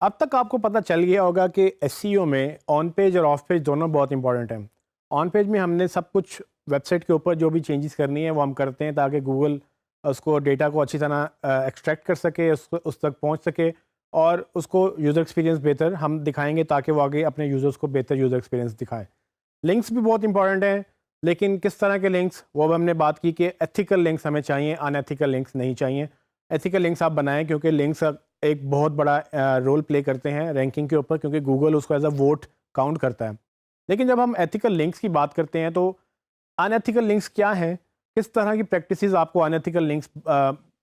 अब तक आपको पता चल गया होगा कि एसईओ में ऑन पेज और ऑफ पेज दोनों बहुत इंपॉर्टेंट हैं। ऑन पेज में हमने सब कुछ वेबसाइट के ऊपर जो भी चेंजेस करनी है वो हम करते हैं ताकि गूगल उसको डेटा को अच्छी तरह एक्सट्रैक्ट कर सके, उस तक पहुंच सके और उसको यूज़र एक्सपीरियंस बेहतर हम दिखाएंगे ताकि वो आगे अपने यूज़र्स को बेहतर यूज़र एक्सपीरियंस दिखाए। लिंक्स भी बहुत इंपॉर्टेंट हैं, लेकिन किस तरह के लिंक्स वो भी हमने बात की कि एथिकल लिंक्स हमें चाहिए, अनएथिकल लिंक्स नहीं चाहिए। एथिकल लिंक्स आप बनाएं क्योंकि लिंक्स एक बहुत बड़ा रोल प्ले करते हैं रैंकिंग के ऊपर, क्योंकि गूगल उसको एज अ वोट काउंट करता है। लेकिन जब हम एथिकल लिंक्स की बात करते हैं तो अनएथिकल लिंक्स क्या हैं, किस तरह की प्रैक्टिसेस आपको अनएथिकल लिंक्स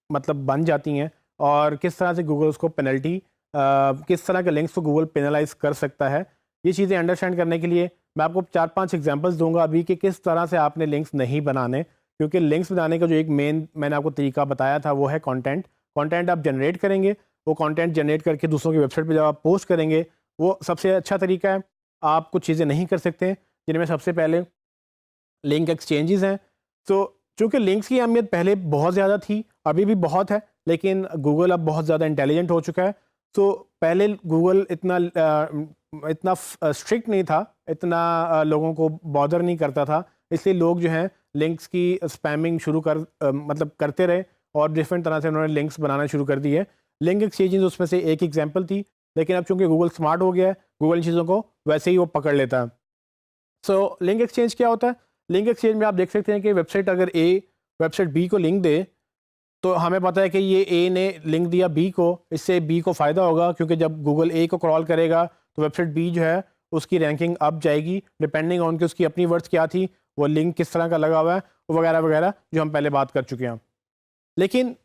मतलब बन जाती हैं और किस तरह से गूगल उसको पेनल्टी किस तरह के लिंक्स को गूगल पेनलाइज कर सकता है, ये चीज़ें अंडरस्टैंड करने के लिए मैं आपको 4-5 एग्जांपल्स दूंगा अभी कि किस तरह से आपने लिंक्स नहीं बनाने। क्योंकि लिंक्स बनाने का जो एक मेन मैंने आपको तरीका बताया था वो है कंटेंट। कंटेंट आप जनरेट करेंगे, वो कंटेंट जनरेट करके दूसरों की वेबसाइट पर जब आप पोस्ट करेंगे वो सबसे अच्छा तरीका है। आप कुछ चीज़ें नहीं कर सकते जिनमें सबसे पहले लिंक एक्सचेंजेस हैं। तो चूँकि लिंक्स की अहमियत पहले बहुत ज़्यादा थी, अभी भी बहुत है, लेकिन गूगल अब बहुत ज़्यादा इंटेलिजेंट हो चुका है। तो पहले गूगल इतना स्ट्रिक्ट नहीं था, इतना लोगों को बॉदर नहीं करता था, इसलिए लोग जो हैं लिंक्स की स्पैमिंग शुरू मतलब करते रहे और डिफरेंट तरह से उन्होंने लिंक्स बनाना शुरू कर दिए। लिंक एक्सचेंजेस उसमें से एक एग्जांपल थी, लेकिन अब चूंकि गूगल स्मार्ट हो गया है, गूगल इन चीज़ों को वैसे ही वो पकड़ लेता है। सो लिंक एक्सचेंज क्या होता है? लिंक एक्सचेंज में आप देख सकते हैं कि वेबसाइट अगर ए वेबसाइट बी को लिंक दे, तो हमें पता है कि ये ए ने लिंक दिया बी को, इससे बी को फ़ायदा होगा क्योंकि जब गूगल ए को क्रॉल करेगा तो वेबसाइट बी जो है उसकी रैंकिंग अप जाएगी, डिपेंडिंग ऑन कि उसकी अपनी वर्थ क्या थी, वो लिंक किस तरह का लगा हुआ है, वगैरह वगैरह जो हम पहले बात कर चुके हैं। लेकिन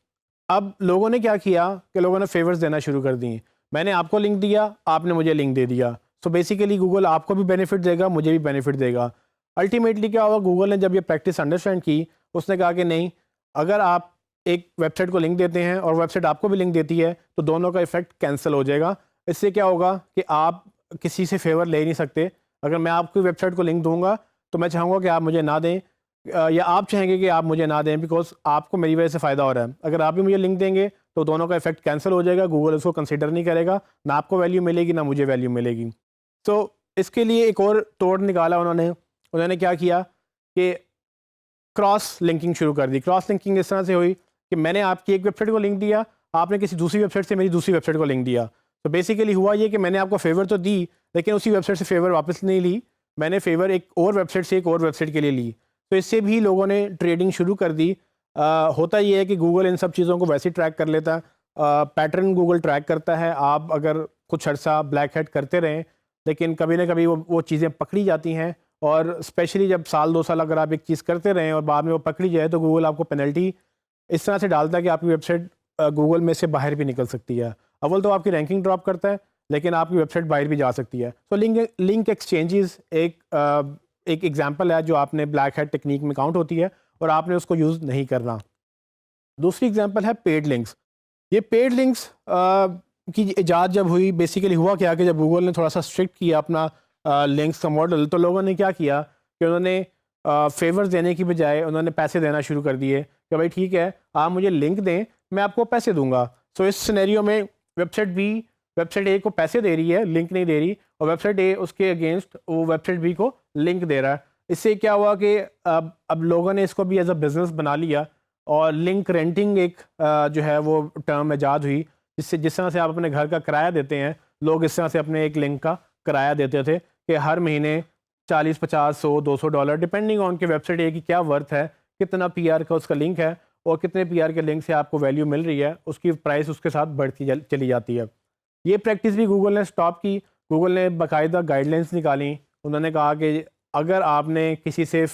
अब लोगों ने क्या किया कि लोगों ने फेवर्स देना शुरू कर दिए। मैंने आपको लिंक दिया, आपने मुझे लिंक दे दिया, सो बेसिकली गूगल आपको भी बेनिफिट देगा, मुझे भी बेनिफिट देगा। अल्टीमेटली क्या हुआ, गूगल ने जब ये प्रैक्टिस अंडरस्टैंड की, उसने कहा कि नहीं, अगर आप एक वेबसाइट को लिंक देते हैं और वेबसाइट आपको भी लिंक देती है तो दोनों का इफेक्ट कैंसिल हो जाएगा। इससे क्या होगा कि आप किसी से फेवर ले नहीं सकते। अगर मैं आपकी वेबसाइट को लिंक दूंगा तो मैं चाहूँगा कि आप मुझे ना दें, या आप चाहेंगे कि आप मुझे ना दें, बिकॉज आपको मेरी वजह से फ़ायदा हो रहा है। अगर आप भी मुझे लिंक देंगे तो दोनों का इफेक्ट कैंसिल हो जाएगा, गूगल उसको कंसिडर नहीं करेगा, ना आपको वैल्यू मिलेगी ना मुझे वैल्यू मिलेगी। तो इसके लिए एक और तोड़ निकाला उन्होंने। उन्होंने क्या किया कि क्रॉस लिंकिंग शुरू कर दी। क्रॉस लिंकिंग इस तरह से हुई कि मैंने आपकी एक वेबसाइट को लिंक दिया, आपने किसी दूसरी वेबसाइट से मेरी दूसरी वेबसाइट को लिंक दिया। तो बेसिकली हुआ ये कि मैंने आपको फेवर तो दी, लेकिन उसी वेबसाइट से फेवर वापस नहीं ली, मैंने फेवर एक और वेबसाइट से एक और वेबसाइट के लिए ली। तो इससे भी लोगों ने ट्रेडिंग शुरू कर दी। होता ये है कि गूगल इन सब चीज़ों को वैसे ही ट्रैक कर लेता है, पैटर्न गूगल ट्रैक करता है। आप अगर कुछ अर्सा ब्लैक हेड करते रहें, लेकिन कभी ना कभी वो चीज़ें पकड़ी जाती हैं, और स्पेशली जब साल 2 साल अगर आप एक चीज़ करते रहें और बाद में वो पकड़ी जाए तो गूगल आपको पेनल्टी इस तरह से डालता है कि आपकी वेबसाइट गूगल में से बाहर भी निकल सकती है। अव्वल तो आपकी रैंकिंग ड्रॉप करता है, लेकिन आपकी वेबसाइट बाहर भी जा सकती है। तो लिंक एक्सचेंजेस एक एग्जांपल है जो आपने ब्लैक हेड टेक्निक में काउंट होती है और आपने उसको यूज़ नहीं करना। दूसरी एग्जांपल है पेड लिंक्स। ये पेड लिंक्स की इजाद जब हुई, बेसिकली हुआ क्या कि जब गूगल ने थोड़ा सा स्ट्रिक्ट किया अपना लिंक्स का मॉडल, तो लोगों ने क्या किया कि उन्होंने फेवर्स देने की बजाय उन्होंने पैसे देना शुरू कर दिए कि भाई ठीक है, आप मुझे लिंक दें, मैं आपको पैसे दूंगा। सो इस सिनेरियो में वेबसाइट ए को पैसे दे रही है, लिंक नहीं दे रही, और वेबसाइट ए उसके अगेंस्ट वो वेबसाइट बी को लिंक दे रहा है। इससे क्या हुआ कि अब लोगों ने इसको भी एज अ बिज़नेस बना लिया, और लिंक रेंटिंग एक जो है वो टर्म ईजाद हुई, जिस तरह से आप अपने घर का किराया देते हैं, लोग इस तरह से अपने एक लिंक का किराया देते थे कि हर महीने 40, 50, 100, $200 डिपेंडिंग ऑन के वेबसाइट ए की क्या वर्थ है, कितना पीआर का उसका लिंक है, और कितने पीआर के लिंक से आपको वैल्यू मिल रही है, उसकी प्राइस उसके साथ बढ़ती चली जाती है। ये प्रैक्टिस भी गूगल ने स्टॉप की। गूगल ने बाकायदा गाइडलाइंस निकाली। उन्होंने कहा कि अगर आपने किसी से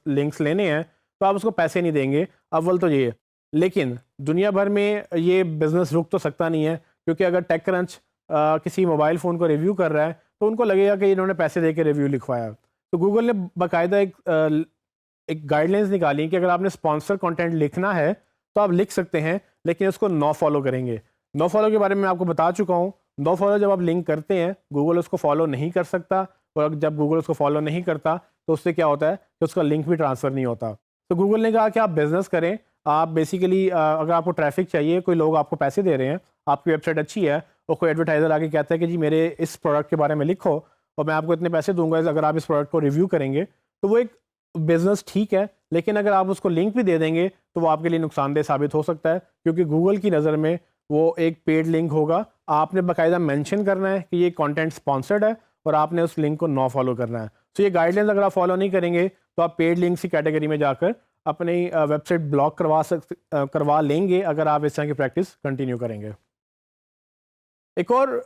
लिंक्स लेने हैं तो आप उसको पैसे नहीं देंगे, अव्वल तो ये। लेकिन दुनिया भर में ये बिज़नेस रुक तो सकता नहीं है, क्योंकि अगर टेक क्रंच किसी मोबाइल फ़ोन को रिव्यू कर रहा है तो उनको लगेगा कि इन्होंने पैसे दे के रिव्यू लिखवाया। तो गूगल ने बाकायदा एक गाइडलाइंस निकाली कि अगर आपने स्पॉन्सर कंटेंट लिखना है तो आप लिख सकते हैं, लेकिन उसको नो फॉलो करेंगे। नो फॉलो के बारे में आपको बता चुका हूँ। नो फॉलो जब आप लिंक करते हैं, गूगल उसको फॉलो नहीं कर सकता, और जब गूगल उसको फॉलो नहीं करता तो उससे क्या होता है कि उसका लिंक भी ट्रांसफ़र नहीं होता। तो गूगल ने कहा कि आप बिज़नेस करें, आप बेसिकली अगर आपको ट्रैफिक चाहिए, कोई लोग आपको पैसे दे रहे हैं, आपकी वेबसाइट अच्छी है और कोई एडवर्टाइज़र आके कहता है कि जी मेरे इस प्रोडक्ट के बारे में लिखो और मैं आपको इतने पैसे दूंगा अगर आप इस प्रोडक्ट को रिव्यू करेंगे, तो वो एक बिज़नेस ठीक है। लेकिन अगर आप उसको लिंक भी दे देंगे तो वो आपके लिए नुकसानदेह साबित हो सकता है, क्योंकि गूगल की नज़र में वो एक पेड लिंक होगा। आपने बाकायदा मेंशन करना है कि ये कंटेंट स्पॉन्सर्ड है और आपने उस लिंक को नो फॉलो करना है। तो ये गाइडलाइंस अगर आप फॉलो नहीं करेंगे तो आप पेड लिंक्स की कैटेगरी में जाकर अपनी वेबसाइट ब्लॉक करवा लेंगे अगर आप इस तरह की प्रैक्टिस कंटिन्यू करेंगे। एक और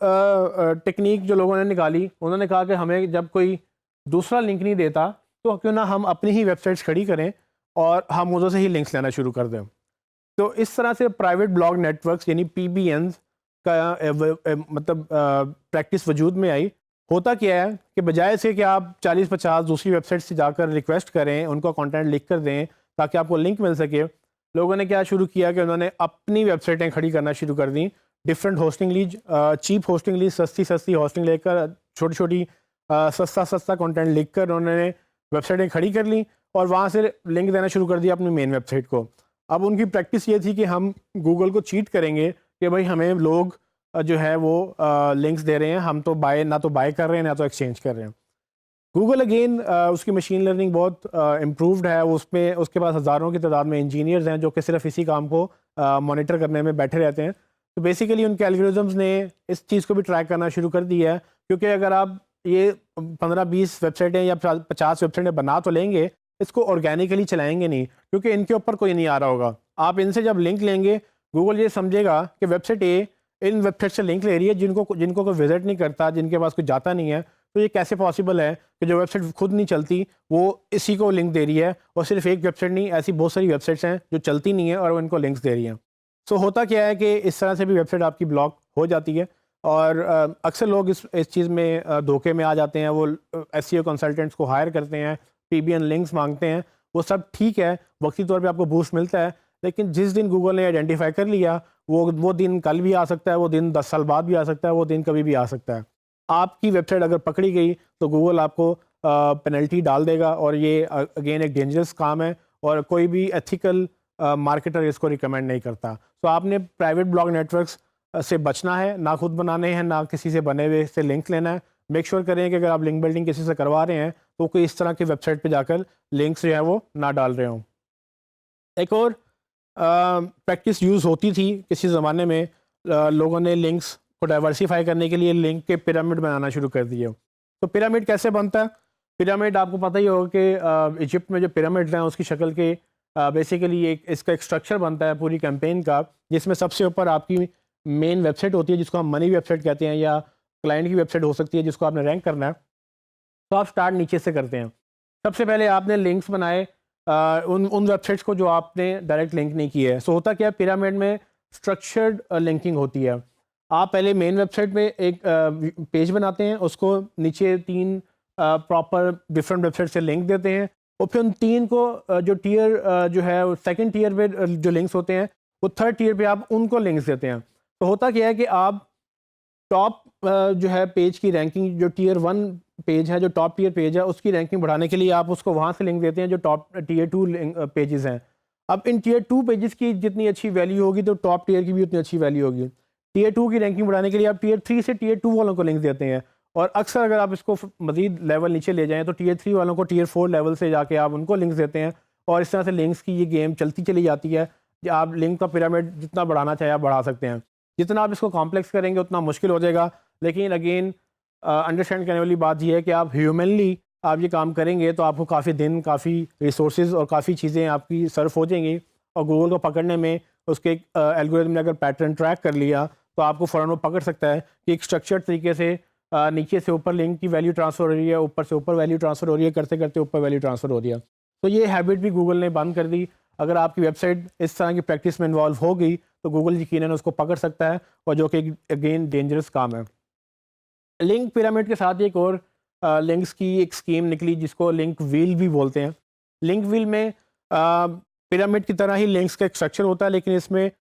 टेक्निक जो लोगों ने निकाली, उन्होंने कहा कि हमें जब कोई दूसरा लिंक नहीं देता तो क्यों ना हम अपनी ही वेबसाइट्स खड़ी करें और हम उधर से ही लिंक्स लेना शुरू कर दें। तो इस तरह से प्राइवेट ब्लॉग नेटवर्क्स यानी PBNs का मतलब प्रैक्टिस वजूद में आई। होता क्या है कि बजाय से कि आप 40-50 दूसरी वेबसाइट से जाकर रिक्वेस्ट करें, उनको कंटेंट लिख कर दें ताकि आपको लिंक मिल सके, लोगों ने क्या शुरू किया कि उन्होंने अपनी वेबसाइटें खड़ी करना शुरू कर दी। Different hosting lease, cheap hosting lease, सस्ती होस्टिंग लेकर, छोटी छोटी सस्ता कंटेंट लिख कर उन्होंने वेबसाइटें खड़ी कर ली और वहाँ से लिंक देना शुरू कर दिया अपनी मेन वेबसाइट को। अब उनकी प्रैक्टिस ये थी कि हम गूगल को चीट करेंगे कि भाई हमें लोग जो है वो लिंक्स दे रहे हैं, हम तो ना तो बाय कर रहे हैं ना तो एक्सचेंज कर रहे हैं। गूगल अगेन उसकी मशीन लर्निंग बहुत इम्प्रूव्ड है, उसमें उसके पास हज़ारों की तादाद में इंजीनियर्स हैं जो कि सिर्फ इसी काम को मॉनिटर करने में बैठे रहते हैं। तो बेसिकली उनके एल्गोरिथम्स ने इस चीज़ को भी ट्रैक करना शुरू कर दिया है, क्योंकि अगर आप ये 15-20 वेबसाइटें या 50 वेबसाइटें बना तो लेंगे, इसको ऑर्गेनिकली चलाएंगे नहीं, क्योंकि इनके ऊपर कोई नहीं आ रहा होगा। आप इनसे जब लिंक लेंगे, गूगल ये समझेगा कि वेबसाइट ए इन वेबसाइट से लिंक ले रही है जिनको कोई विजिट नहीं करता, जिनके पास कोई जाता नहीं है। तो ये कैसे पॉसिबल है कि जो वेबसाइट खुद नहीं चलती वो इसी को लिंक दे रही है, और सिर्फ एक वेबसाइट नहीं, ऐसी बहुत सारी वेबसाइट्स हैं जो चलती नहीं है और वो इनको लिंक्स दे रही हैं। सो होता क्या है कि इस तरह से भी वेबसाइट आपकी ब्लॉक हो जाती है, और अक्सर लोग इस चीज़ में धोखे में आ जाते हैं। वो SEO कंसल्टेंट्स को हायर करते हैं, PBN लिंक्स मांगते हैं, वो सब ठीक है, वक्ती तौर पे आपको बूस्ट मिलता है, लेकिन जिस दिन गूगल ने आइडेंटिफाई कर लिया वो दिन कल भी आ सकता है, वो दिन 10 साल बाद भी आ सकता है, वो दिन कभी भी आ सकता है। आपकी वेबसाइट अगर पकड़ी गई तो गूगल आपको पेनल्टी डाल देगा, और ये अगेन एक डेंजरस काम है और कोई भी एथिकल मार्केटर इसको रिकमेंड नहीं करता। तो आपने प्राइवेट ब्लॉग नेटवर्क्स से बचना है, ना खुद बनाने हैं ना किसी से बने हुए से लिंक लेना है। मेक श्योर करें कि अगर आप लिंक बिल्डिंग किसी से करवा रहे हैं तो कोई इस तरह की वेबसाइट पे जाकर लिंक्स जो है वो ना डाल रहे हों। एक और प्रैक्टिस यूज़ होती थी किसी ज़माने में, लोगों ने लिंक्स को डाइवर्सिफाई करने के लिए लिंक के पिरामिड बनाना शुरू कर दिए। तो पिरामिड कैसे बनता है? पिरामिड आपको पता ही होगा कि इजिप्ट में जो पिरामिड्स हैं उसकी शक्ल के बेसिकली इसका एक स्ट्रक्चर बनता है पूरी कैंपेन का, जिसमें सबसे ऊपर आपकी मेन वेबसाइट होती है जिसको हम मनी वेबसाइट कहते हैं, या क्लाइंट की वेबसाइट हो सकती है जिसको आपने रैंक करना है। तो आप स्टार्ट नीचे से करते हैं। सबसे पहले आपने लिंक्स बनाए उन वेबसाइट्स को जो आपने डायरेक्ट लिंक नहीं किए है। सो होता क्या है, पिरामिड में स्ट्रक्चर्ड लिंकिंग होती है। आप पहले मेन वेबसाइट में एक पेज बनाते हैं, उसको नीचे 3 प्रॉपर डिफरेंट वेबसाइट से लिंक देते हैं, और फिर उन 3 को जो टीयर जो है सेकंड टीयर पे जो लिंक्स होते हैं वो थर्ड टीयर पे आप उनको लिंक्स देते हैं। तो होता क्या है कि आप टॉप जो है पेज की रैंकिंग, जो टीयर 1 पेज है, जो टॉप टीयर पेज है, उसकी रैंकिंग बढ़ाने के लिए आप उसको वहाँ से लिंक देते हैं जो टॉप टीयर 2 पेजेस हैं। अब इन टीयर 2 पेजेस की जितनी अच्छी वैल्यू होगी तो टॉप टीयर की भी उतनी अच्छी वैल्यू होगी। टीयर 2 की रैंकिंग बढ़ाने के लिए आप टीयर 3 से टीयर 2 वालों को लिंक देते हैं, और अक्सर अगर आप इसको मजीद लेवल नीचे ले जाएँ तो टीयर 3 वालों को टीयर 4 लेवल से जाके आप उनको लिंक्स देते हैं, और इस तरह से लिंक्स की ये गेम चलती चली जाती है कि आप लिंक का पिरामिड जितना बढ़ाना चाहे आप बढ़ा सकते हैं। जितना आप इसको कॉम्प्लेक्स करेंगे उतना मुश्किल हो जाएगा। लेकिन अगेन अंडरस्टैंड करने वाली बात यह है कि आप ह्यूमनली आप ये काम करेंगे तो आपको काफ़ी दिन, काफ़ी रिसोर्सेज और काफ़ी चीज़ें आपकी सर्फ हो जाएंगी, और गूगल को पकड़ने में उसके एल्गोरिथम ने अगर पैटर्न ट्रैक कर लिया तो आपको फ़ौरन वो पकड़ सकता है कि एक स्ट्रक्चर्ड तरीके से नीचे से ऊपर लिंक की वैल्यू ट्रांसफ़र हो रही है, ऊपर से ऊपर वैल्यू ट्रांसफ़र हो रही है, करते करते ऊपर वैल्यू ट्रांसफ़र हो रही है। तो ये हैबिट भी गूगल ने बंद कर दी। अगर आपकी वेबसाइट इस तरह की प्रैक्टिस में इन्वॉल्व हो गई तो गूगल यकीनन उसको पकड़ सकता है, और जो कि अगेन डेंजरस काम है। लिंक पिरामिड के साथ एक और लिंक्स की एक स्कीम निकली जिसको लिंक व्हील भी बोलते हैं। लिंक व्हील में पिरामिड की तरह ही लिंक्स का एक स्ट्रक्चर होता है, लेकिन इसमें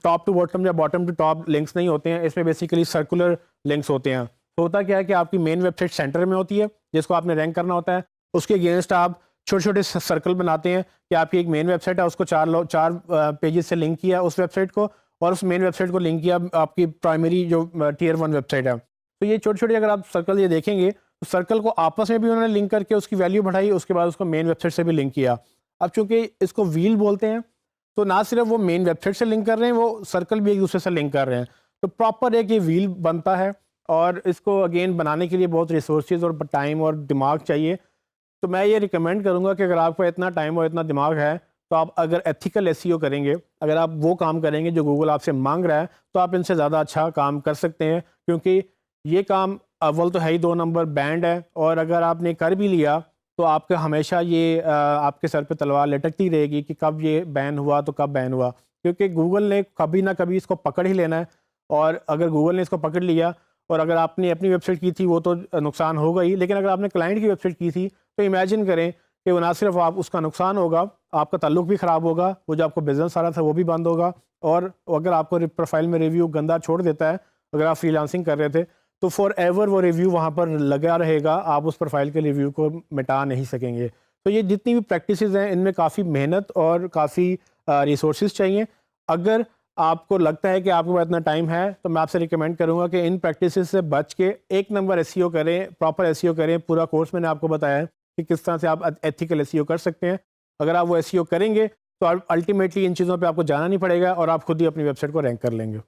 टॉप टू बॉटम या बॉटम टू टॉप लिंक्स नहीं होते हैं, इसमें बेसिकली सर्कुलर लिंक्स होते हैं। तो होता क्या है कि आपकी मेन वेबसाइट सेंटर में होती है जिसको आपने रैंक करना होता है, उसके अगेंस्ट आप छोटे छोटे सर्कल बनाते हैं कि आपकी एक मेन वेबसाइट है, उसको चार पेजेस से लिंक किया उस वेबसाइट को, और उस मेन वेबसाइट को लिंक किया आपकी प्राइमरी जो टियर 1 वेबसाइट है। तो ये छोटे छोटे अगर आप सर्कल ये देखेंगे तो सर्कल को आपस में भी उन्होंने लिंक करके उसकी वैल्यू बढ़ाई, उसके बाद उसको मेन वेबसाइट से भी लिंक किया। अब चूंकि इसको व्हील बोलते हैं तो ना सिर्फ वो मेन वेबसाइट से लिंक कर रहे हैं, वो सर्कल भी एक दूसरे से लिंक कर रहे हैं। तो प्रॉपर एक ये व्हील बनता है, और इसको अगेन बनाने के लिए बहुत रिसोर्सेज और टाइम और दिमाग चाहिए। तो मैं ये रिकमेंड करूँगा कि अगर आपको इतना टाइम और इतना दिमाग है तो आप अगर एथिकल एसईओ करेंगे, अगर आप वो काम करेंगे जो गूगल आपसे मांग रहा है, तो आप इनसे ज़्यादा अच्छा काम कर सकते हैं। क्योंकि ये काम अव्वल तो है ही 2 नंबर बैंड है, और अगर आपने कर भी लिया तो आपका हमेशा ये आपके सर पे तलवार लटकती रहेगी कि कब ये बैन हुआ तो कब बैन हुआ। क्योंकि गूगल ने कभी ना कभी इसको पकड़ ही लेना है, और अगर गूगल ने इसको पकड़ लिया और अगर आपने अपनी वेबसाइट की थी वो तो नुकसान होगा ही, लेकिन अगर आपने क्लाइंट की वेबसाइट की थी तो इमेजिन करें कि वो ना सिर्फ आप उसका नुकसान होगा, आपका ताल्लुक भी ख़राब होगा, वो जो आपको बिजनेस आ रहा था वो भी बंद होगा, और अगर आपको प्रोफाइल में रिव्यू गंदा छोड़ देता है, अगर आप फ्रीलांसिंग कर रहे थे, तो फॉर एवर वो रिव्यू वहाँ पर लगा रहेगा, आप उस प्रोफाइल के रिव्यू को मिटा नहीं सकेंगे। तो ये जितनी भी प्रैक्टिसेस हैं इनमें काफ़ी मेहनत और काफ़ी रिसोर्सेज चाहिए। अगर आपको लगता है कि आपके पास इतना टाइम है तो मैं आपसे रिकमेंड करूंगा कि इन प्रैक्टिसेस से बच के एक नंबर एसईओ करें, प्रॉपर एसईओ करें। पूरा कोर्स मैंने आपको बताया है कि किस तरह से आप एथिकल एसईओ कर सकते हैं। अगर आप वो एसईओ करेंगे तो अल्टीमेटली इन चीज़ों पे आपको जाना नहीं पड़ेगा और आप खुद ही अपनी वेबसाइट को रैंक कर लेंगे।